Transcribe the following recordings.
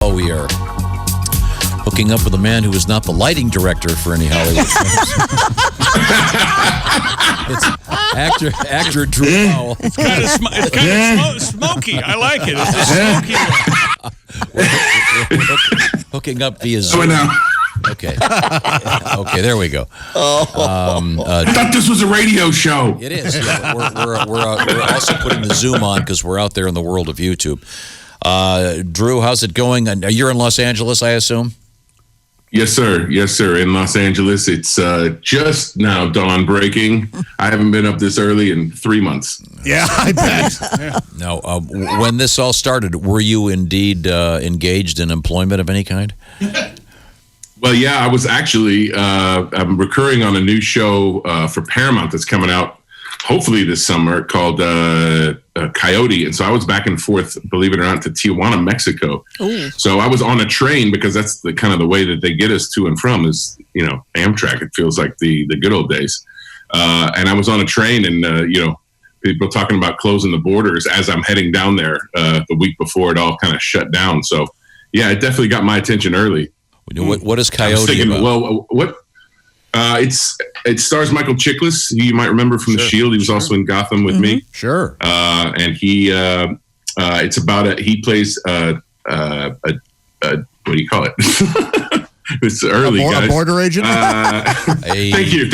Oh, we are hooking up with a man who is not the lighting director for any Hollywood films. It's actor Drew Powell. It's kind of smoky. I like it. It's a smoky. Hooking up via Zoom. Okay. Okay, there we go. I thought this was a radio show. It is. Yeah. We're also putting the Zoom on because we're out there in the world of YouTube. Drew, how's it going? You're in Los Angeles, I assume? Yes, sir. Yes, sir. In Los Angeles, it's just now dawn breaking. I haven't been up this early in 3 months. Yeah, I bet. Yeah. Now, when this all started, were you indeed engaged in employment of any kind? Well, yeah, I was actually I'm recurring on a new show for Paramount that's coming out hopefully this summer called Coyote. And so I was back and forth, believe it or not, to Tijuana, Mexico. Ooh. So I was on a train because that's the kind of the way that they get us to and from is, Amtrak. It feels like the good old days. And I was on a train and, people talking about closing the borders as I'm heading down there the week before it all kind of shut down. So, yeah, it definitely got my attention early. What is Coyote thinking, about? Well, what? It stars Michael Chiklis, who you might remember from The Shield. He was also in Gotham with me. Sure. And he, it's about he plays what do you call it? It's early, guys. A border agent? Thank you.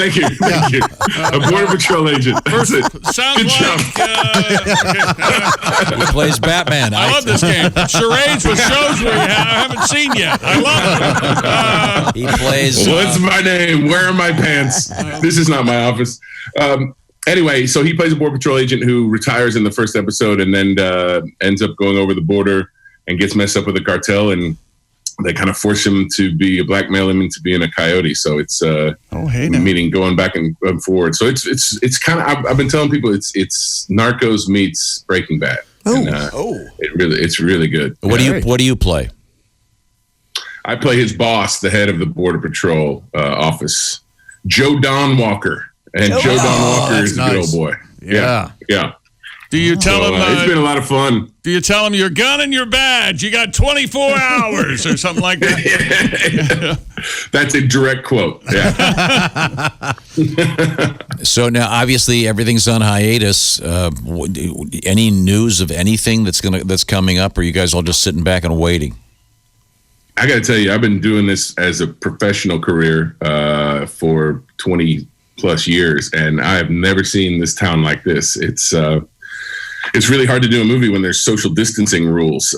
A border patrol agent. That's it. Sounds Good job. He plays Batman. I love this game. Charades with shows we haven't seen yet. I love it. He plays... What's my name? Where are my pants? This is not my office. Anyway, so he plays a border patrol agent who retires in the first episode and then ends up going over the border and gets messed up with a cartel, and they kind of force him to blackmail him into being a coyote. So it's meaning going back and forward. So it's kind of, I've been telling people it's Narcos meets Breaking Bad. It's really good. What do you play? I play his boss, the head of the Border Patrol office, Joe Don Walker. And Joe Don Walker is a good old boy. Yeah. Do you tell him? It's been a lot of fun. Do you tell him your gun and your badge? You got 24 hours or something like that? That's a direct quote. Yeah. So now, obviously, everything's on hiatus. Any news of anything that's coming up, or are you guys all just sitting back and waiting? I got to tell you, I've been doing this as a professional career for 20 plus years, and I have never seen this town like this. It's really hard to do a movie when there's social distancing rules.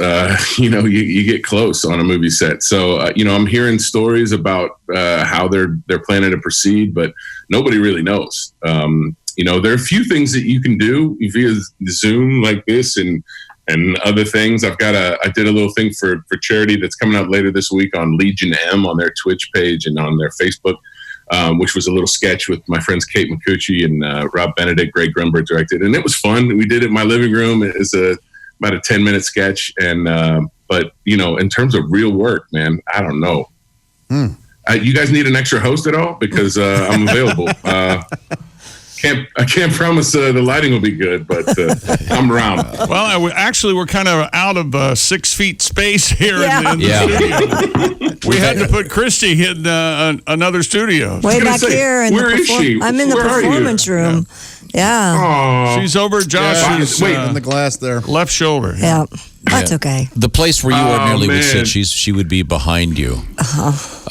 You get close on a movie set. So, I'm hearing stories about how they're planning to proceed, but nobody really knows. There are a few things that you can do via Zoom like this and other things. I did a little thing for charity that's coming out later this week on Legion M on their Twitch page and on their Facebook. Which was a little sketch with my friends Kate McCucci and Rob Benedict. Greg Grunberg directed, and it was fun. We did it in my living room. It was about a 10-minute sketch, and but in terms of real work, man, I don't know. You guys need an extra host at all? Because I'm available. I can't promise the lighting will be good, but I'm around. Well, we're kind of out of 6 feet space here in the studio. We had to put Christy in another studio. Way back here. Where is she? I'm in the performance room. Yeah. Oh, she's over Josh's in the glass there. left shoulder. Yeah. That's okay. The place where you ordinarily would sit, she would be behind you.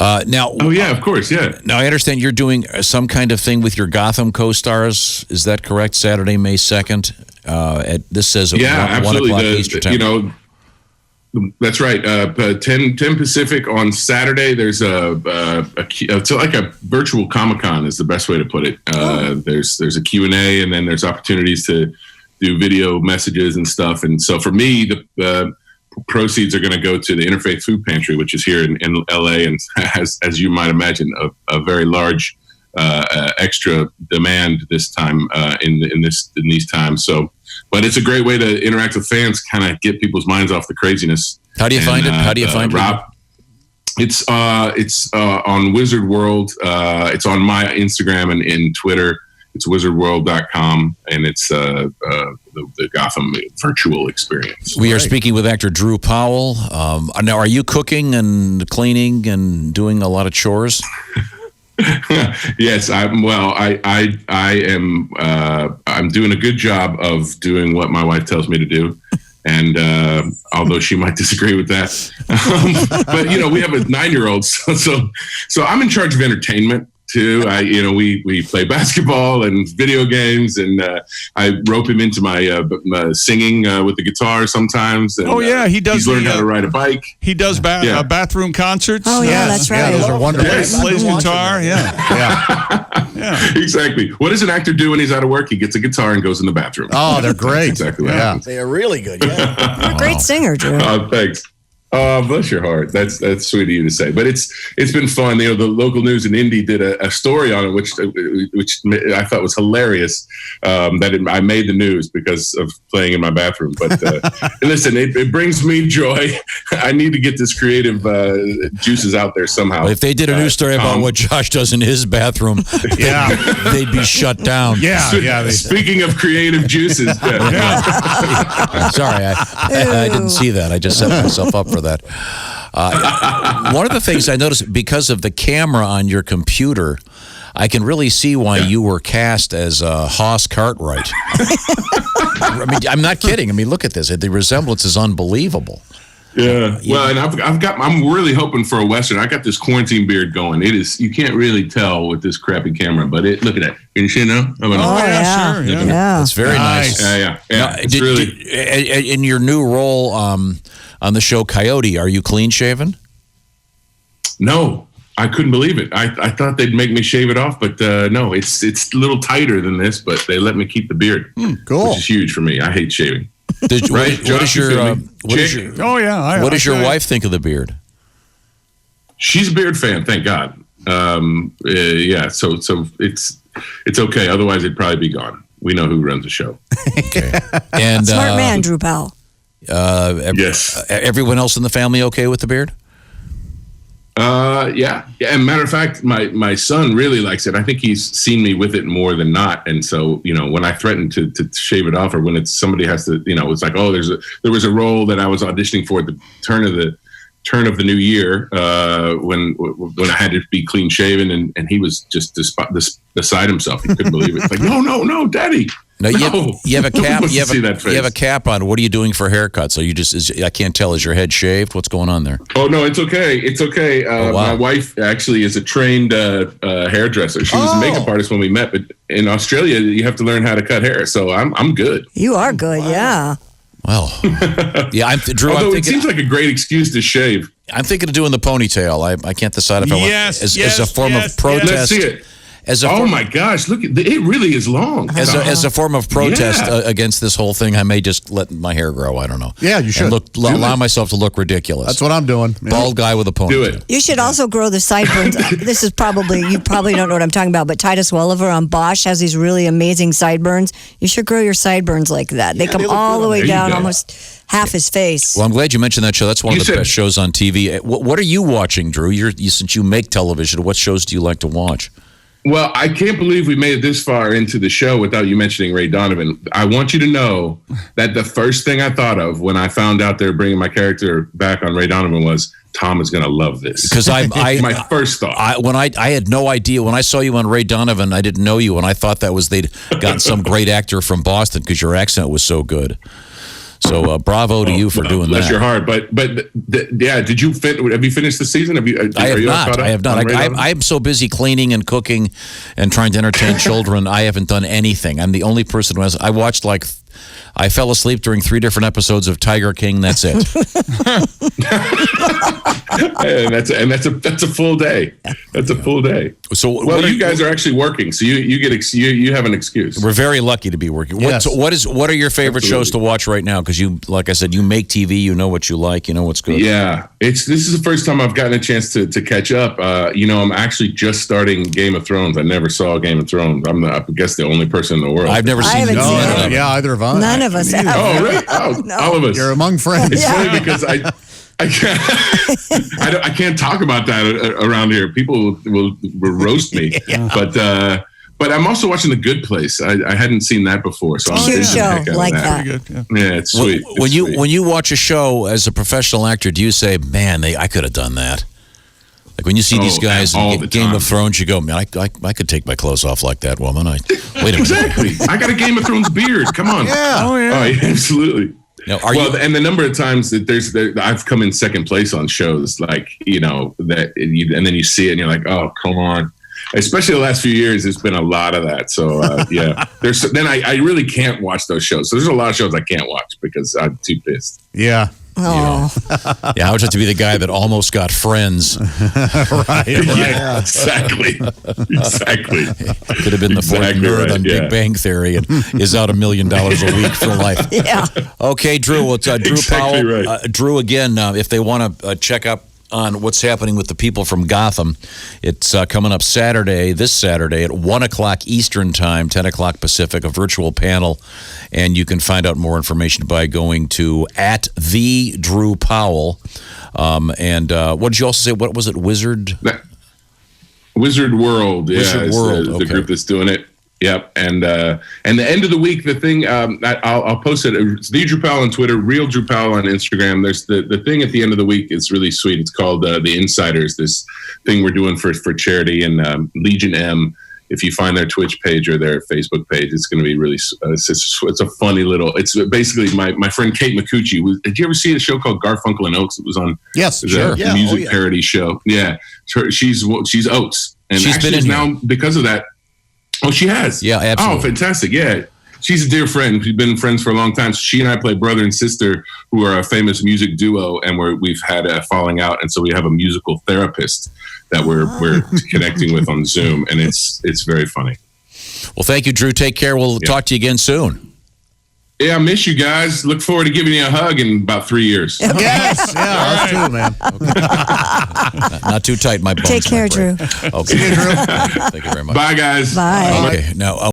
Now, oh yeah, of course, yeah. Now I understand you're doing some kind of thing with your Gotham co-stars. Is that correct? Saturday, May 2nd. This says 1 o'clock Eastern time. That's right. 10 Pacific on Saturday. There's it's like a virtual Comic-Con is the best way to put it. There's a Q&A, and then there's opportunities to do video messages and stuff. And so for me, the proceeds are going to go to the Interfaith Food Pantry, which is here in LA, and has, as you might imagine, a very large extra demand this time in these times. So, but it's a great way to interact with fans, kind of get people's minds off the craziness. How do you find it? How do you find Rob? It's on Wizard World. It's on my Instagram and in Twitter. It's wizardworld.com, and it's the the Gotham virtual experience. We are speaking with actor Drew Powell. Now, are you cooking and cleaning and doing a lot of chores? Yes, I'm doing a good job of doing what my wife tells me to do. And although she might disagree with that, but we have a 9-year-old, so I'm in charge of entertainment too. We play basketball and video games, and I rope him into my singing with the guitar sometimes. And, he does. He's learned how to ride a bike. He does bathroom concerts. Oh yeah, that's right. Yeah, those are wonderful. Yes, plays guitar. Yeah. Exactly. What does an actor do when he's out of work? He gets a guitar and goes in the bathroom. Oh, they're great. That's exactly what happens. They are really good. Yeah. You're a great singer, Drew. Thanks. Oh, bless your heart. That's sweet of you to say. But it's been fun. The local news in Indy did a story on it, which I thought was hilarious. I made the news because of playing in my bathroom. But listen, it brings me joy. I need to get this creative juices out there somehow. Well, if they did a news story about what Josh does in his bathroom, they'd be shut down. Yeah. Speaking of creative juices, Sorry, I didn't see that. I just set myself up for that. One of the things I noticed, because of the camera on your computer, I can really see why you were cast as Hoss Cartwright. I mean, I'm not kidding. I mean, look at this. The resemblance is unbelievable. Yeah. Well, and I'm really hoping for a Western. I got this quarantine beard going. You can't really tell with this crappy camera, but look at that. Can you know? Sure. Yeah. It's very nice. Yeah. Now, in your new role on the show Coyote, are you clean shaven? No, I couldn't believe it. I thought they'd make me shave it off, but no, it's a little tighter than this, but they let me keep the beard. Cool. Which is huge for me. I hate shaving. What does your wife think of the beard? She's a beard fan, thank God. So it's okay. Otherwise, it'd probably be gone. We know who runs the show. Okay. And Smart man, Drew Powell. Yes. Everyone else in the family okay with the beard? Yeah. And matter of fact, my son really likes it. I think he's seen me with it more than not. And so, when I threaten to shave it off, or when somebody has to, it's like, oh, there was a role that I was auditioning for at the turn of the new year, when I had to be clean shaven, and he was just beside himself. He couldn't believe it. It's like, no, Daddy. No, you have a cap. You have a a cap on. What are you doing for haircuts? Are you I can't tell. Is your head shaved? What's going on there? Oh no, it's okay. It's okay. Wow. My wife actually is a trained hairdresser. She was a makeup artist when we met, but in Australia you have to learn how to cut hair. So I'm good. You are good, yeah. Well, yeah. Drew, although it seems like a great excuse to shave. I'm thinking of doing the ponytail. I can't decide if I want as a form of protest. Let's see it. My gosh! Look, it really is long. As a form of protest against this whole thing, I may just let my hair grow. I don't know. Yeah, you should allow myself to look ridiculous. That's what I'm doing. Bald guy with a ponytail. Do it. You should also grow the sideburns. This is you probably don't know what I'm talking about, but Titus Welliver on Bosch has these really amazing sideburns. You should grow your sideburns like that. They come all the way down, almost half his face. Well, I'm glad you mentioned that show. That's one of the best shows on TV. What are you watching, Drew? Since you make television, what shows do you like to watch? Well, I can't believe we made it this far into the show without you mentioning Ray Donovan. I want you to know that the first thing I thought of when I found out they were bringing my character back on Ray Donovan was, Tom is going to love this. Because my first thought. I had no idea. When I saw you on Ray Donovan, I didn't know you, and I thought that was they'd gotten some great actor from Boston because your accent was so good. So bravo to you for doing bless that. Bless your heart. But did you have you finished the season? Have you? I have not. I'm so busy cleaning and cooking and trying to entertain children. I haven't done anything. I'm the only person who has. I watched I fell asleep during 3 different episodes of Tiger King. That's it. and that's a full day. That's a full day. So you guys are actually working, so you have an excuse. We're very lucky to be working. Yes. What are your favorite shows to watch right now? Because you, like I said, you make TV. You know what you like. You know what's good. Yeah, this is the first time I've gotten a chance to catch up. I'm actually just starting Game of Thrones. I never saw Game of Thrones. I guess the only person in the world. I've never seen it. Yeah, either have I. None of us have. Oh, really? Oh, No. all of us. You're among friends. It's funny because I can't talk about that around here. People will roast me. But But I'm also watching The Good Place. I hadn't seen that before, so I'm Cute into the show, heck out of like that. that. Pretty good. Yeah. Yeah, it's sweet. When you watch a show as a professional actor, do you say, "Man, I could have done that"? Like when you see these guys all in the Game time. of Thrones, you go, "Man, I could take my clothes off like that woman." Wait a minute. Exactly. I got a Game of Thrones beard. Come on. Yeah. Oh, yeah. Oh, yeah, absolutely. Now, And the number of times that I've come in second place on shows, like, and then you see it and you're like, oh, come on. Especially the last few years, there's been a lot of that. So, yeah. Then I really can't watch those shows. So there's a lot of shows I can't watch because I'm too pissed. Yeah. Oh, Yeah, I would have to be the guy that almost got Friends. Right. Yeah, exactly. Exactly. Could have been the fourth Exactly nerd right, on yeah. Big Bang Theory and is out $1 million a week for life. yeah. Okay, Drew. Well, it's Drew Exactly Powell. right. Drew, again, if they want to check up on what's happening with the people from Gotham, it's coming up this Saturday at 1 o'clock Eastern Time, 10 o'clock Pacific, a virtual panel. And you can find out more information by going to @the_Drew_Powell. And what did you also say? What was it? Wizard Wizard World. Yeah, Wizard is World, the okay. group that's doing it. Yep, and the end of the week, the thing I'll post it. It's the Drew Powell on Twitter, Real Drew Powell on Instagram. There's the thing at the end of the week. It's really sweet. It's called the Insiders. This thing we're doing for charity and Legion M. If you find their Twitch page or their Facebook page, it's going to be really. It's a funny little. It's basically my friend Kate McCucci. Did you ever see a show called Garfunkel and Oates? It was on. Yes, it was sure. a music parody show. Yeah, she's Oates, and She's actually been in now because of that. Oh, she has. Yeah, absolutely. Oh, fantastic. Yeah. She's a dear friend. We've been friends for a long time. She and I play brother and sister who are a famous music duo, and we've had a falling out. And so we have a musical therapist that we're connecting with on Zoom, and it's very funny. Well, thank you, Drew. Take care. We'll talk to you again soon. Yeah, I miss you guys. Look forward to giving you a hug in about 3 years. Yes. Yeah, that's true, man. Not too tight, my bones. Take care, my friend. Drew. Okay. Thank you very much. Bye, guys. Bye. Okay. Now.